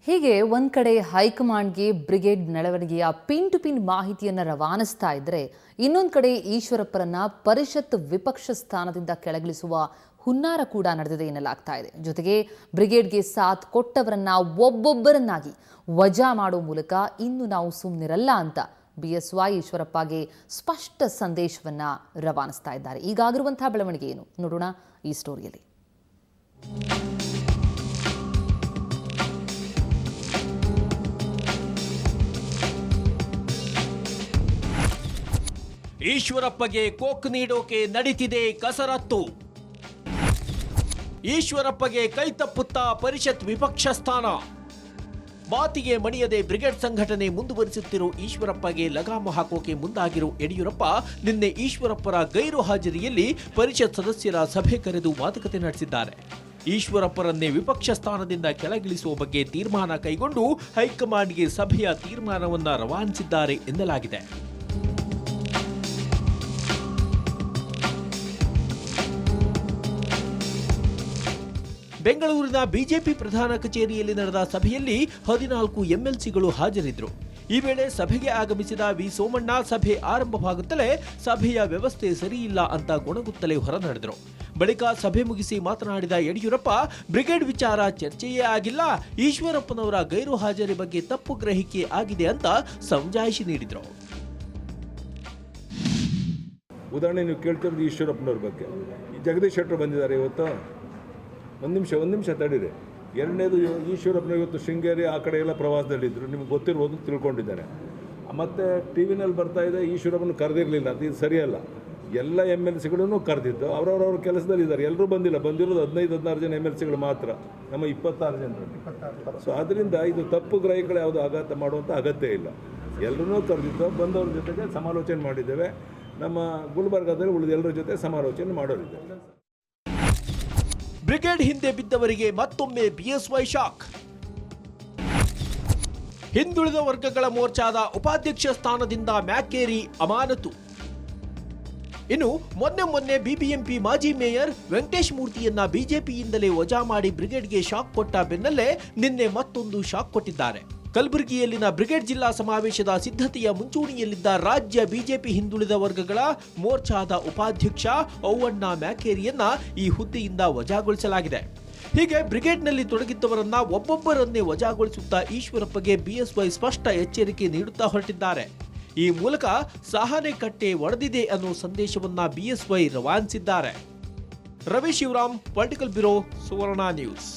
ಹೀಗೆ ಒಂದ್ ಕಡೆ ಹೈಕಮಾಂಡ್ಗೆ ಬ್ರಿಗೇಡ್ ಬೆಳವಣಿಗೆಯ ಪಿನ್ ಟು ಪಿನ್ ಮಾಹಿತಿಯನ್ನು ರವಾನಿಸ್ತಾ ಇದ್ರೆ ಇನ್ನೊಂದು ಕಡೆ ಈಶ್ವರಪ್ಪರನ್ನ ಪರಿಷತ್ ವಿಪಕ್ಷ ಸ್ಥಾನದಿಂದ ಕೆಳಗಿಳಿಸುವ ಹುನ್ನಾರ ಕೂಡ ನಡೆದಿದೆ ಎನ್ನಲಾಗ್ತಾ ಇದೆ. ಜೊತೆಗೆ ಬ್ರಿಗೇಡ್ಗೆ ಸಾಥ್ ಕೊಟ್ಟವರನ್ನ ಒಬ್ಬೊಬ್ಬರನ್ನಾಗಿ ವಜಾ ಮಾಡೋ ಮೂಲಕ ಇನ್ನು ನಾವು ಸುಮ್ಮನಿರಲ್ಲ ಅಂತ ಬಿಎಸ್ವೈ ಈಶ್ವರಪ್ಪಗೆ ಸ್ಪಷ್ಟ ಸಂದೇಶವನ್ನ ರವಾನಿಸ್ತಾ ಇದ್ದಾರೆ. ಈಗಾಗಿರುವಂತಹ ಬೆಳವಣಿಗೆ ಏನು ನೋಡೋಣ ಈ ಸ್ಟೋರಿಯಲ್ಲಿ. ಈಶ್ವರಪ್ಪಗೆ ಕೋಕ್ ನೀಡೋಕೆ ನಡೀತಿದೆ ಕಸರತ್ತು. ಈಶ್ವರಪ್ಪಗೆ ಕೈತಪ್ಪುತ್ತಾ ಪರಿಷತ್ ವಿಪಕ್ಷ ಸ್ಥಾನ. ಮಾತಿಗೆ ಮಣಿಯದೆ ಬ್ರಿಗೇಡ್ ಸಂಘಟನೆ ಮುಂದುವರಿಸುತ್ತಿರೋ ಈಶ್ವರಪ್ಪಗೆ ಲಗಾಮ ಹಾಕೋಕೆ ಮುಂದಾಗಿರೋ ಯಡಿಯೂರಪ್ಪ ನಿನ್ನೆ ಈಶ್ವರಪ್ಪರ ಗೈರು ಹಾಜರಿಯಲ್ಲಿ ಪರಿಷತ್ ಸದಸ್ಯರ ಸಭೆ ಕರೆದು ಮಾತುಕತೆ ನಡೆಸಿದ್ದಾರೆ. ಈಶ್ವರಪ್ಪರನ್ನೇ ವಿಪಕ್ಷ ಸ್ಥಾನದಿಂದ ಕೆಳಗಿಳಿಸುವ ಬಗ್ಗೆ ತೀರ್ಮಾನ ಕೈಗೊಂಡು ಹೈಕಮಾಂಡ್ಗೆ ಸಭೆಯ ತೀರ್ಮಾನವನ್ನ ರವಾನಿಸಿದ್ದಾರೆ ಎನ್ನಲಾಗಿದೆ. ಬೆಂಗಳೂರಿನ ಬಿಜೆಪಿ ಪ್ರಧಾನ ಕಚೇರಿಯಲ್ಲಿ ನಡೆದ ಸಭೆಯಲ್ಲಿ 14 ಎಂಎಲ್ಸಿಗಳು ಹಾಜರಿದ್ದರು. ಈ ವೇಳೆ ಸಭೆಗೆ ಆಗಮಿಸಿದ ವಿ ಸೋಮಣ್ಣ ಸಭೆ ಆರಂಭವಾಗುತ್ತಲೇ ಸಭೆಯ ವ್ಯವಸ್ಥೆ ಸರಿಯಿಲ್ಲ ಅಂತ ಗೊಣಗುತ್ತಲೇ ಹೊರನಡೆದರು. ಬಳಿಕ ಸಭೆ ಮುಗಿಸಿ ಮಾತನಾಡಿದ ಯಡಿಯೂರಪ್ಪ, ಬ್ರಿಗೇಡ್ ವಿಚಾರ ಚರ್ಚೆಯೇ ಆಗಿಲ್ಲ, ಈಶ್ವರಪ್ಪನವರ ಗೈರು ಹಾಜರಿ ಬಗ್ಗೆ ತಪ್ಪು ಗ್ರಹಿಕೆ ಆಗಿದೆ ಅಂತ ಸಮಜಾಯಿಷಿ ನೀಡಿದರು. ಉದಾಹರಣೆ ನೀವು ಕೇಳ್ತಿರೋದು ಈಶ್ವರಪ್ಪನವ್ರ ಬಗ್ಗೆ. ಜಗದೀಶ್ ಶೆಟ್ಟರ್ ಬಂದಿದ್ದಾರೆ ಇವತ್ತು. ಒಂದು ನಿಮಿಷ ತಡೀರಿ. ಎರಡನೇದು ಈಶ್ವರಪ್ಪನ ಇವತ್ತು ಶೃಂಗೇರಿ ಆ ಕಡೆ ಎಲ್ಲ ಪ್ರವಾಸದಲ್ಲಿದ್ದರು, ನಿಮ್ಗೆ ಗೊತ್ತಿರ್ಬೋದು, ತಿಳ್ಕೊಂಡಿದ್ದಾರೆ. ಮತ್ತು ಟಿ ವಿನಲ್ಲಿ ಬರ್ತಾ ಇದೆ ಈಶ್ವರಪ್ಪನ ಕರೆದಿರಲಿಲ್ಲ ಅಂತ. ಇದು ಸರಿಯಲ್ಲ. ಎಲ್ಲ ಎಮ್ ಎಲ್ ಸಿಗಳನ್ನು ಕರೆದಿದ್ದು ಅವ್ರವ್ರ ಕೆಲಸದಲ್ಲಿದ್ದಾರೆ. ಎಲ್ಲರೂ ಬಂದಿರೋದು 15-16 ಜನ ಎಮ್ ಎಲ್ ಸಿಗಳು ಮಾತ್ರ, ನಮ್ಮ 26 ಜನ. ಸೊ ಆದ್ದರಿಂದ ಇದು ತಪ್ಪು ಗ್ರಹಿಗಳು ಯಾವುದು ಆಘಾತ ಮಾಡುವಂಥ ಅಗತ್ಯ ಇಲ್ಲ. ಎಲ್ಲರೂ ಕರೆದಿದ್ದು ಬಂದವ್ರ ಜೊತೆಗೆ ಸಮಾಲೋಚನೆ ಮಾಡಿದ್ದೇವೆ. ನಮ್ಮ ಗುಲ್ಬರ್ಗಾದಲ್ಲಿ ಉಳಿದ ಎಲ್ಲರ ಜೊತೆ ಸಮಾಲೋಚನೆ ಮಾಡೋರಿದ್ದೇವೆ. ಬ್ರಿಗೇಡ್ ಹಿಂದೆ ಬಿದ್ದವರಿಗೆ ಮತ್ತೊಮ್ಮೆ ಬಿಎಸ್ವೈ ಶಾಕ್. ಹಿಂದುಳಿದ ವರ್ಗಗಳ ಮೋರ್ಚಾದ ಉಪಾಧ್ಯಕ್ಷ ಸ್ಥಾನದಿಂದ ಮ್ಯಾಕೇರಿ ಅಮಾನತು. ಇನ್ನು ಮೊನ್ನೆ ಬಿಬಿಎಂಪಿ ಮಾಜಿ ಮೇಯರ್ ವೆಂಕಟೇಶ್ ಮೂರ್ತಿಯನ್ನ ಬಿಜೆಪಿಯಿಂದಲೇ ವಜಾ ಮಾಡಿ ಬ್ರಿಗೇಡ್ಗೆ ಶಾಕ್ ಕೊಟ್ಟ ಬೆನ್ನಲ್ಲೇ ನಿನ್ನೆ ಮತ್ತೊಂದು ಶಾಕ್ ಕೊಟ್ಟಿದ್ದಾರೆ. ಕಲಬುರಗಿಯಲ್ಲಿನ ಬ್ರಿಗೇಡ್ ಜಿಲ್ಲಾ ಸಮಾವೇಶದ ಸಿದ್ಧತೆಯ ಮುಂಚೂಣಿಯಲ್ಲಿದ್ದ ರಾಜ್ಯ ಬಿಜೆಪಿ ಹಿಂದುಳಿದ ವರ್ಗಗಳ ಮೋರ್ಚಾದ ಉಪಾಧ್ಯಕ್ಷ ಔವಣ್ಣ ಮ್ಯಾಕೇರಿಯನ್ನ ಈ ಹುದ್ದೆಯಿಂದ ವಜಾಗೊಳಿಸಲಾಗಿದೆ. ಹೀಗೆ ಬ್ರಿಗೇಡ್ನಲ್ಲಿ ತೊಡಗಿದ್ದವರನ್ನ ಒಬ್ಬೊಬ್ಬರನ್ನೇ ವಜಾಗೊಳಿಸುತ್ತಾ ಈಶ್ವರಪ್ಪಗೆ ಬಿಎಸ್ವೈ ಸ್ಪಷ್ಟ ಎಚ್ಚರಿಕೆ ನೀಡುತ್ತಾ ಹೊರಟಿದ್ದಾರೆ. ಈ ಮೂಲಕ ಸಹನೆ ಕಟ್ಟೆ ಒಡೆದಿದೆ ಅನ್ನೋ ಸಂದೇಶವನ್ನ ಬಿಎಸ್ವೈ ರವಾನಿಸಿದ್ದಾರೆ. ರವಿ ಶಿವರಾಮ್, ಪೊಲಿಟಿಕಲ್ ಬ್ಯೂರೋ, ಸುವರ್ಣ ನ್ಯೂಸ್.